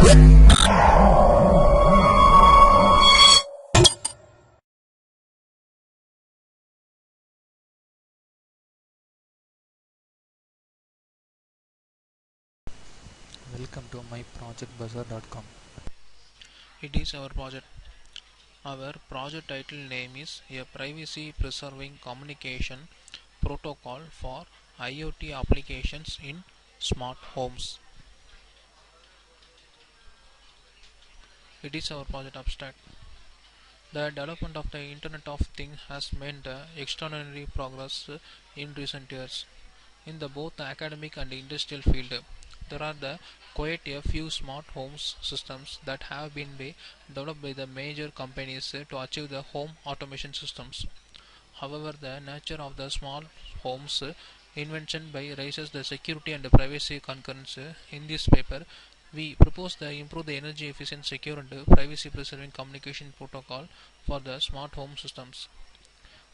Welcome to MyProjectBazaar.com. It is our project. Our project title name is a privacy preserving communication protocol for IoT applications in smart homes. It is our project abstract. The development of the Internet of Things has made extraordinary progress in recent years in the both the academic and industrial field. There are quite a few smart homes systems that have been developed by the major companies to achieve the home automation systems. However, the nature of the small homes invention by raises the security and privacy concerns. In this paper, we propose to improve the energy efficient, secure and privacy preserving communication protocol for the smart home systems.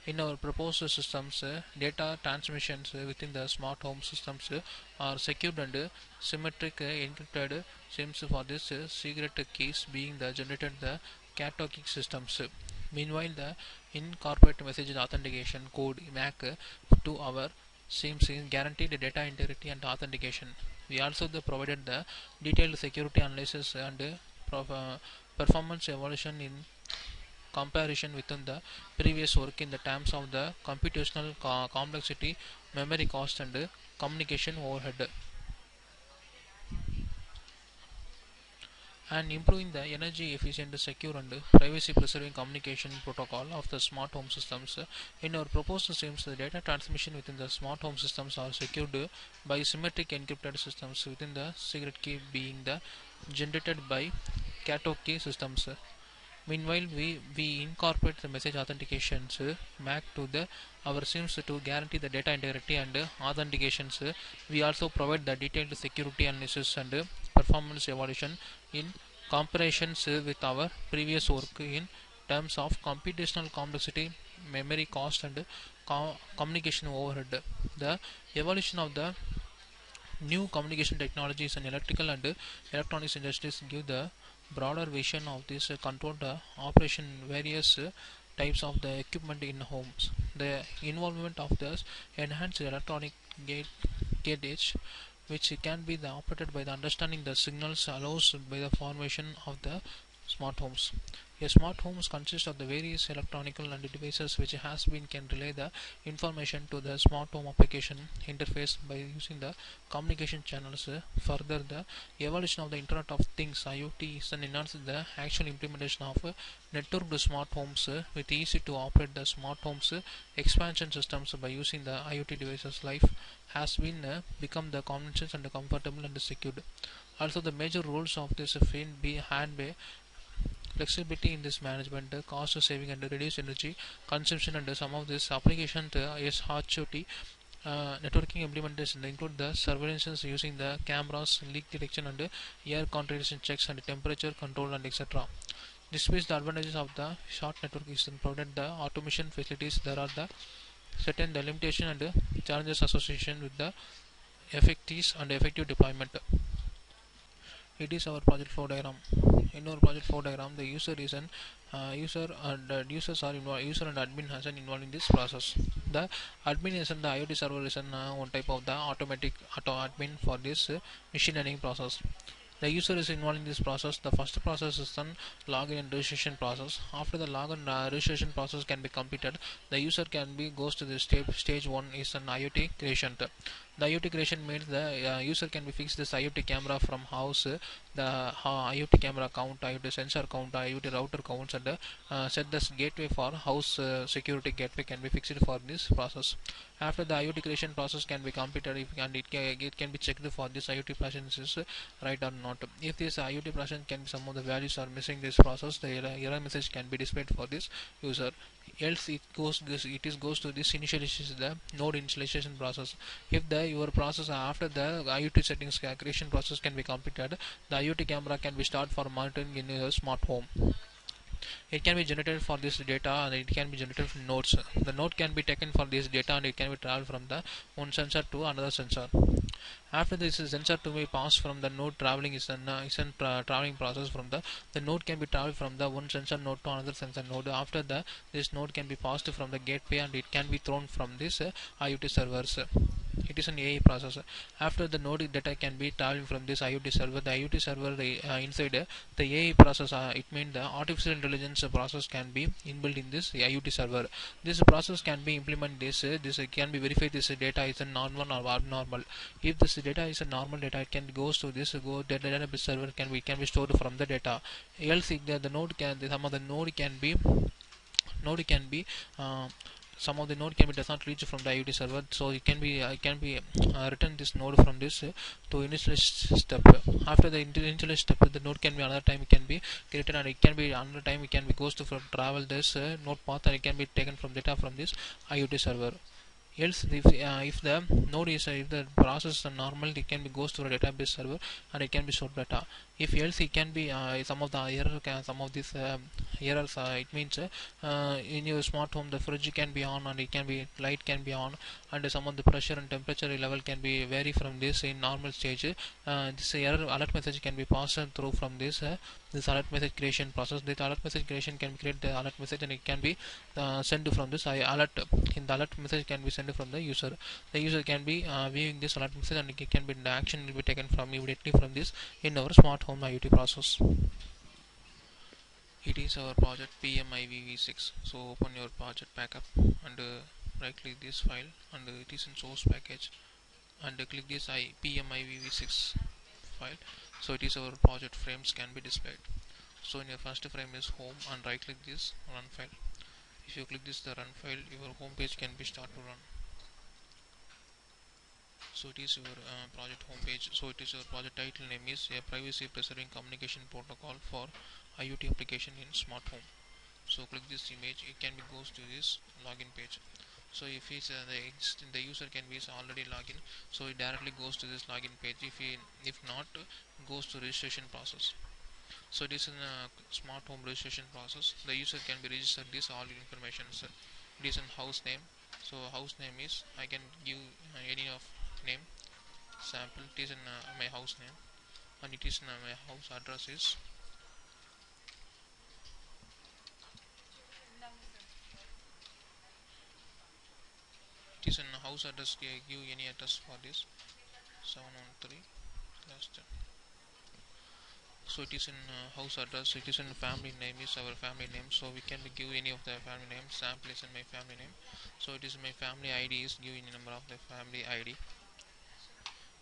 In our proposed systems, data transmissions within the smart home systems are secured and symmetric encrypted SIMs for this secret keys being the generated the catalog systems. Meanwhile, the incorporate message authentication code MAC to our SIMs is guaranteed data integrity and authentication. We also provided the detailed security analysis and performance evaluation in comparison within the previous work in the terms of the computational complexity, memory cost and communication overhead, and improving the energy efficient, secure and privacy preserving communication protocol of the smart home systems. In our proposed systems, the data transmission within the smart home systems are secured by symmetric encrypted systems within the secret key being the generated by catalog key systems. Meanwhile, we incorporate the message authentications MAC to the our SIMs to guarantee the data integrity and authentications. We also provide the detailed security analysis and performance evaluation in comparisons with our previous work in terms of computational complexity, memory cost and communication overhead. The evolution of the new communication technologies and electrical and electronics industries give the broader vision of this controlled operation various types of the equipment in homes. The involvement of this enhanced electronic gate edge, which can be operated by the understanding the signals allows by the formation of the smart homes. A smart homes consists of the various electronical and devices which has been can relay the information to the smart home application interface by using the communication channels. Further, the evolution of the Internet of Things IoT is an enhanced the actual implementation of networked smart homes with easy to operate the smart homes expansion systems by using the IoT devices. Life has been become the convenient and comfortable and secured. Also, the major roles of this field be had by flexibility in this management, cost saving and reduced energy consumption, and some of this application is HOT networking implementation include the surveillance using the cameras, leak detection and air concentration checks and temperature control and etc. Despite the advantages of the short network is provided the automation facilities, there are the certain the limitation and challenges associated with the effective and effective deployment. It is our project flow diagram. In our project flow diagram, the user is an users are involved. User and admin has an involved in this process. The admin is the IoT server is one type of the automatic auto admin for this machine learning process. The user is involved in this process. The first process is the login and registration process. After the login registration process can be completed, the user can be goes to the stage one is an IoT creation. The IoT creation means the user can be fixed this IoT camera from house, the IoT camera count, IoT sensor count, IoT router counts, and set this gateway for house security gateway can be fixed for this process. After the IoT creation process can be completed, and it can be checked for this IoT presence is right or not. If this IoT presence can be some of the values are missing this process, the error message can be displayed for this user. Else it goes to this initialization the node initialization process. If the your process after the IoT settings creation process can be completed, the IoT camera can be started for monitoring in your smart home. It can be generated for this data and it can be generated from nodes. The node can be taken for this data and it can be traveled from the one sensor to another sensor. After this sensor to be passed from the node, traveling is an traveling process from the node can be traveled from the one sensor node to another sensor node. After this node can be passed from the gateway and it can be thrown from this IoT servers. It is an AI process. After the node data can be traveling from this IoT server, the IoT server inside the AI process, it means the artificial intelligence process can be inbuilt in this IoT server. This process can be implement this can be verified this data is a normal or abnormal. If this data is a normal data, it can goes to this go the database server can be stored from the data. Else the node can some of the node can be uh, some of the node can be does not reach from the IoT server, so it can be return this node from this to initial step. After the initial step, the node can be another time it can be created, and it can be another time it can be goes to from travel this node path, and it can be taken from data from this IoT server. Else if the node is if the process is normal, it can be goes to a database server and it can be stored data. If else it can be some of the error some of these errors, it means in your smart home the fridge can be on and it can be light can be on, and some of the pressure and temperature level can be vary from this in normal stage. This error alert message can be passed through from this alert message creation process. This alert message creation can create the alert message, and it can be sent from this alert. In the alert message can be sent from the user. The user can be viewing this alert message, and it can be the action will be taken from immediately from this in our smart home IoT process. It is our project PMIVV6. So open your project backup and right click this file, and it is in source package, and click this PMIVV6 file. So it is our project frames can be displayed. So in your first frame is home, and right click this run file. If you click this the run file, your home page can be start to run. So it is your project homepage. So it is your project title name is a privacy preserving communication protocol for IoT application in smart home. So click this image, it can be goes to this login page. So if it's the user can be already login, so it directly goes to this login page. If not, goes to registration process. So it is in a smart home registration process. The user can be registered this all information. So it is in house name. So house name is I can give any of name sample. It is in my house name, and it is in my house address is it is in house address. Give any address for this 713 last. So it is in house address. It is in family name is our family name, so we can give any of the family name. Sample is in my family name, so it is my family ID is give any number of the family ID.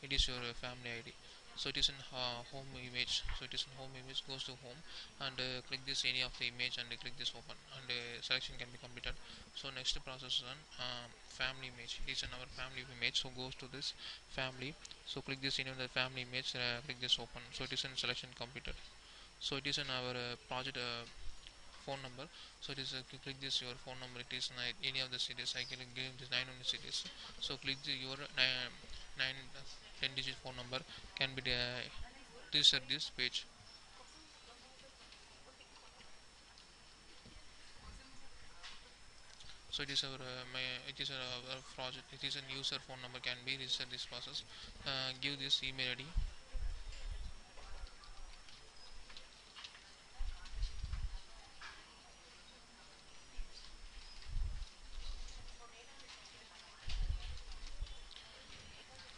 It is your family ID. So it is in home image. So it is in home image, goes to home, and click this any of the image, and click this open, and selection can be completed. So next process is on family image. It is in our family image, so goes to this family. So click this any of the family image, click this open. So it is in selection completed. So it is in our project phone number. So it is click this your phone number. It is any of the cities. I can give this 9 only cities. So click your 9 10 digit phone number can be this at this page. So it is our it is our project. It is a user phone number can be registered this process. Give this email ID.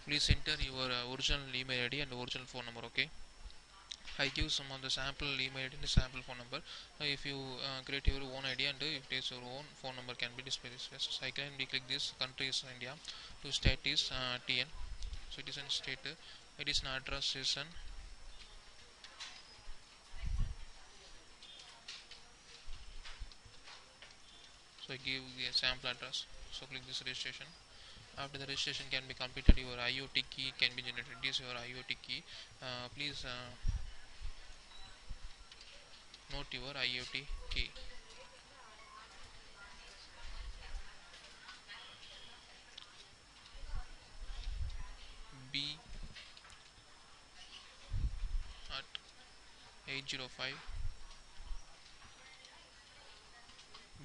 Please enter your original email ID and original phone number. Okay. I give some of the sample email ID and sample phone number. If you create your own ID, and if it is your own phone number can be displayed this way. So I can click this country is India, to state is TN. So it is in state. It is an address is an. So I give the sample address. So click this registration. After the registration can be completed, your IoT key can be generated. This is your IoT key. Please note your IoT key. B at 805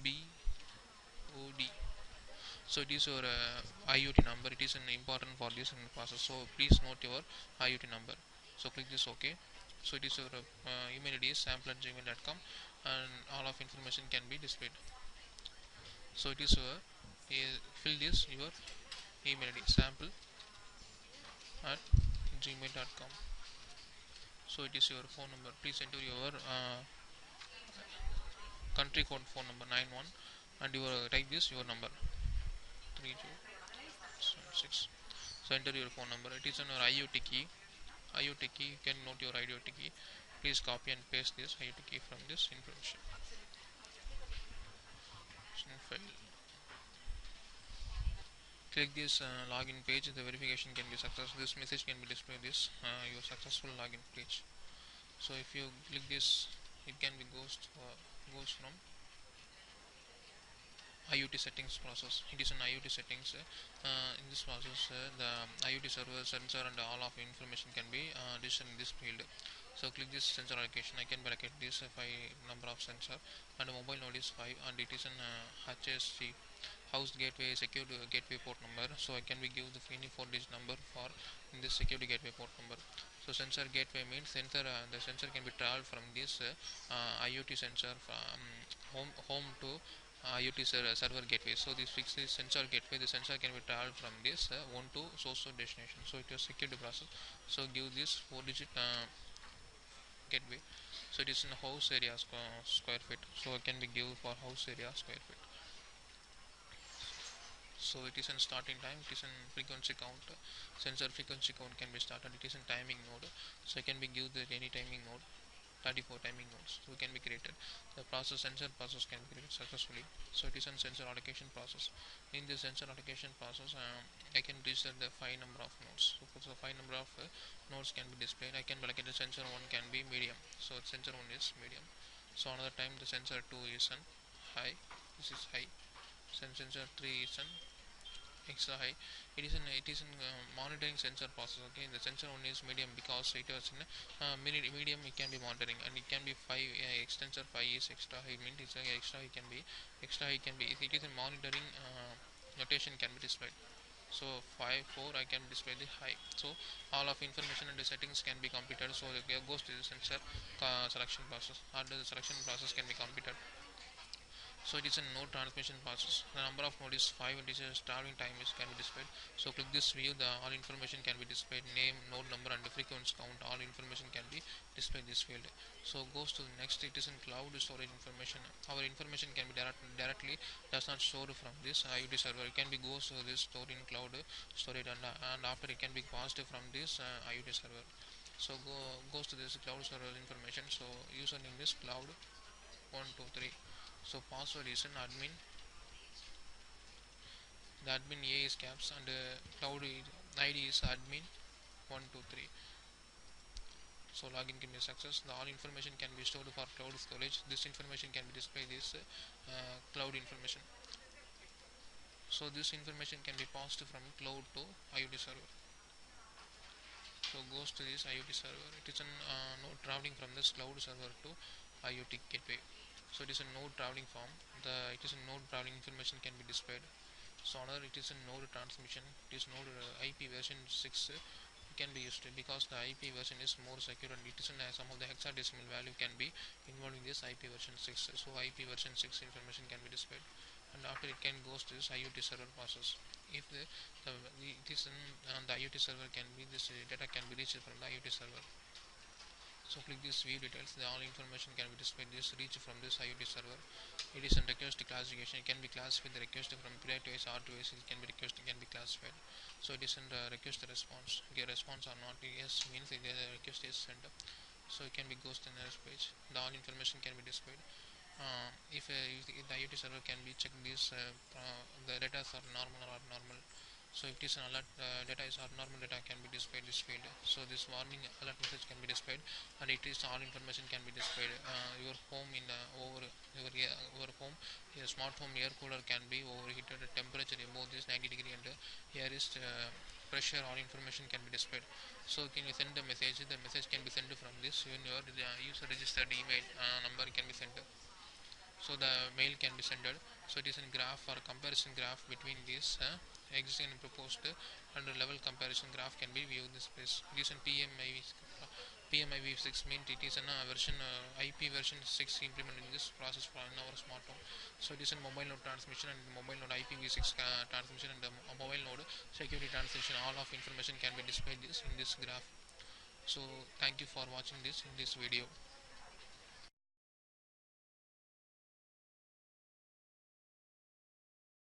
BOD. So it is your IoT number. It is an important for this process. So please note your IoT number. So click this OK. So it is your email ID is sample@gmail.com, and all of information can be displayed. So it is your fill this your email ID sample@gmail.com. So it is your phone number. Please enter your country code phone number 91, and you type this your number 3076. So enter your phone number. It is on your IoT key. IoT key, you can note your IoT key. Please copy and paste this IoT key from this information file. Click this login page. The verification can be successful. This message can be displayed. This your successful login page. So if you click this, it can be goes from IoT settings process. It is an IoT settings. In this process, the IoT server, sensor, and all of information can be displayed in this field. So click this sensor allocation. I can allocate this 5 number of sensor, and the mobile node is 5, and it is an HSC house gateway secured gateway port number. So I can be give the any 4-digit number for in this security gateway port number. So sensor gateway means sensor the sensor can be traveled from this IoT sensor from home to IoT server gateway. So this fixes sensor gateway. The sensor can be traveled from this one to source to destination. So it is security process. So give this 4-digit gateway. So it is in house area square feet. So it can be give for house area square feet. So it is in starting time. It is in frequency count. Sensor frequency count can be started. It is in timing node. So it can be give the any timing node. 34 timing nodes so can be created. The process sensor process can be created successfully. So it is a sensor allocation process. In this sensor allocation process, I can reset the 5 number of nodes. So 5 number of nodes can be displayed. I can allocate the sensor 1 can be medium. So sensor 1 is medium. So another time the sensor 2 is an high. This is high. Sensor 3 is an extra high. It is in monitoring sensor process. Okay, the sensor one is medium because it was in medium. It can be monitoring, and it can be 5 extensor 5 is extra high. Means it's extra high can be if it is in monitoring notation can be displayed. So 5 4 I can display the high. So all of information and the settings can be completed. So it goes to the sensor selection process. After the selection process can be completed. So it is a node transmission process. The number of node is 5, and it is traveling time is can be displayed. So click this view. The all information can be displayed. Name, node number, and the frequency count. All information can be displayed in this field. So goes to the next. It is in cloud storage information. Our information can be directly does not stored from this IoT server. It can be goes to this stored in cloud storage, and after it can be passed from this IoT server. So goes to this cloud server information. So username is cloud 123. So password is an admin. The admin A is caps, and cloud ID is admin 123. So login can be success. The all information can be stored for cloud storage. This information can be displayed this cloud information. So this information can be passed from cloud to IoT server. So goes to this IoT server. It is a node traveling from this cloud server to IoT gateway. So it is a node traveling form. It is a node traveling information can be displayed. So another it is a node transmission. It is node IP version 6 can be used because the IP version is more secure, and it is in some of the hexadecimal value can be involved in this IP version 6. So IP version 6 information can be displayed, and after it can goes to this IoT server process. If it is in the IoT server can be this data can be reached from the IoT server. So click this view details. The all information can be displayed. This reach from this IoT server. It is in request classification. It can be classified the request from period to R2S. It can be request can be classified. So it is in the request response. Okay, response or not yes means the request is sent. So it can be goes to the next page. The all information can be displayed. If the IoT server can be checked this the data are normal or abnormal. So if it is an alert data is abnormal, data can be displayed this field. So this warning alert message can be displayed, and it is all information can be displayed. Your home in over your home, your smart home air cooler can be overheated. Temperature above this 90 degree, and here is pressure. All information can be displayed. So can you send a message? The message can be sent from this when your user registered email number can be sent. So the mail can be sent. So it is a graph or a comparison graph between these existing and proposed and a level comparison graph can be viewed in this place. It is in PMIV6 means it is a version IP version 6 implemented in this process for in our smart home. So it is a mobile node transmission and mobile node IPv6 transmission and mobile node security transmission. All of information can be displayed in this graph. So thank you for watching this in this video.